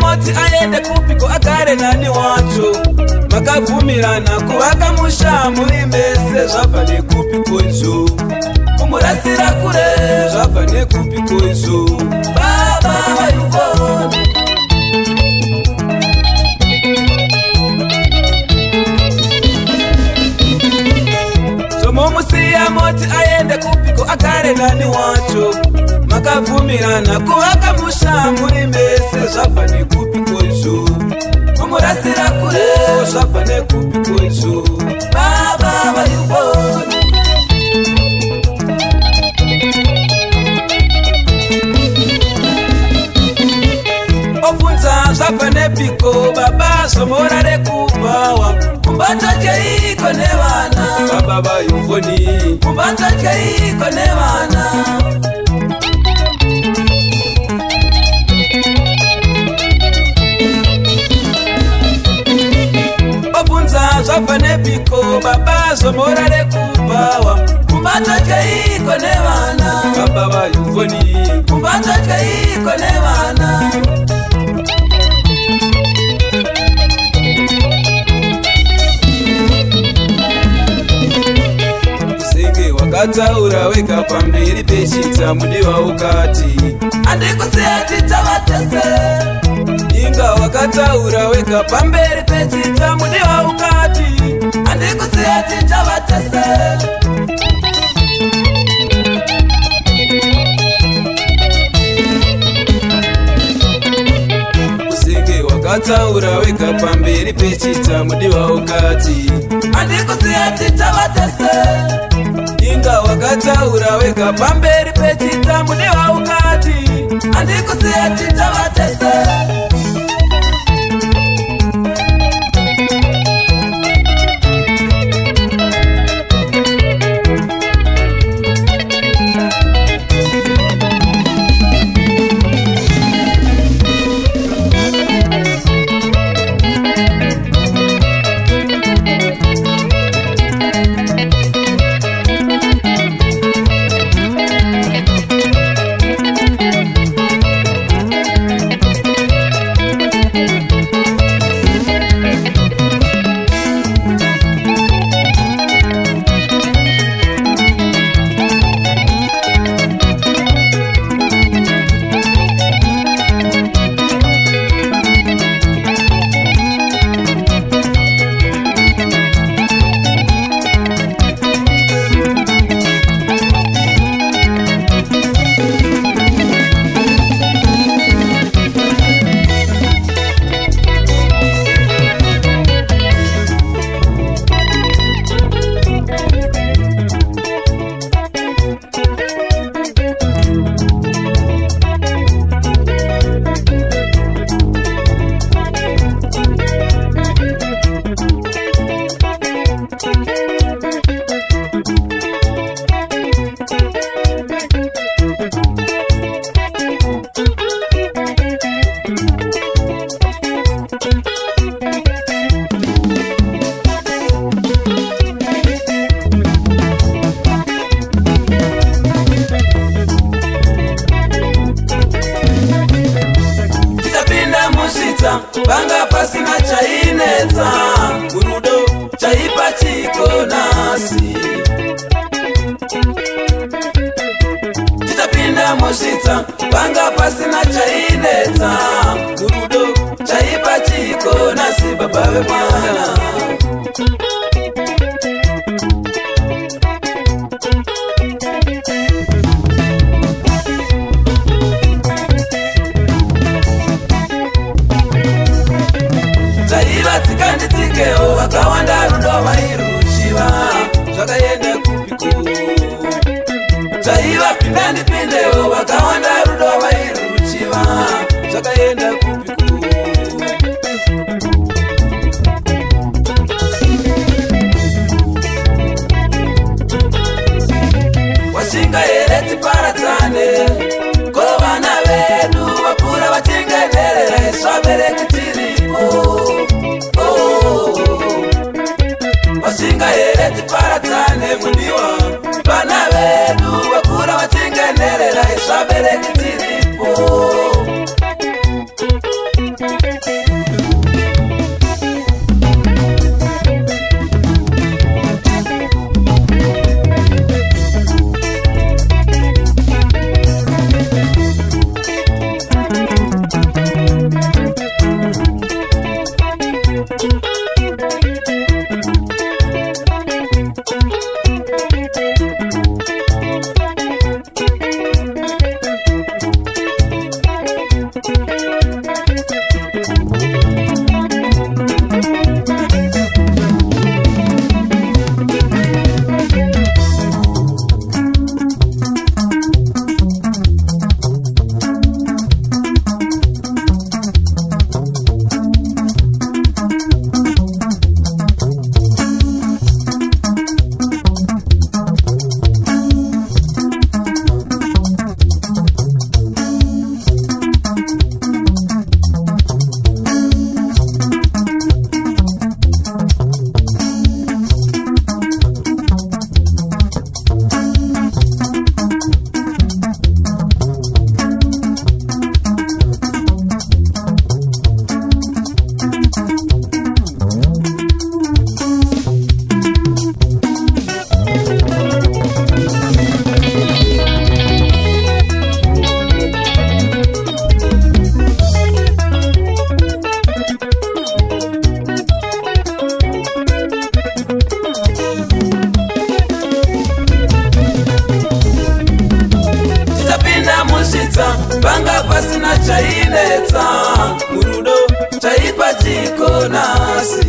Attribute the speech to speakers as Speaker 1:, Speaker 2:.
Speaker 1: Moti aende kupiko agare nani wacho makavumirana kuvaka musha muri mese zvabva nekupiko izvo kumurasira kure zvabva nekupiko izvo baba vaivoni zvomomusiya moti aende kupiko agare nani wacho makavumirana kuvaka musha muri mese zvabva nekupiko izvo kumurasira kure zvabva nekupiko izvo baba vaivoni obvunza zvabva nepiko baba zvomora rekubhawa kumbatwa keiko nevana baba vaivoni kumbatwa keiko nevana zvabva nepiko baba zvomora rekubhawa kumbatwa keiko nevana baba vaivoni kumbatwa keiko nevana usenge wakataura wega pamberi pechita mudiwa ukati andikusiya titavatese inga wakataura wega pamberi pechita mudiwa ukati andikusiya titavatese usenge wakataura wega pamberi pechita mudiwa ukati andikusiya titavatese inga wakataura wega pamberi pechita mudiwa ukati andikusiya titavatese vanga pasina chainetsa gurudo chaipa chiko nasi titapinda musvitsa vanga pasina chainetsa gurudo chaipa chiko nasi baba nawe mwana. Chaiva tikanditikewo vakawanda rudo vairuchiva zvakaenda kupiku. Chaiva pindandipindewo vakawanda rudo vairuchiva zvakaenda kupiku. Washinga here tiparadzane ko vana vedu vakura vachingenherera isu vabereki tiripo. Washinga here tiparadzane mudiwa vana vedu vakura vachingenherera isu vabereki tiripo. Panga pasina chainetsa murudo chaipa chikonasi.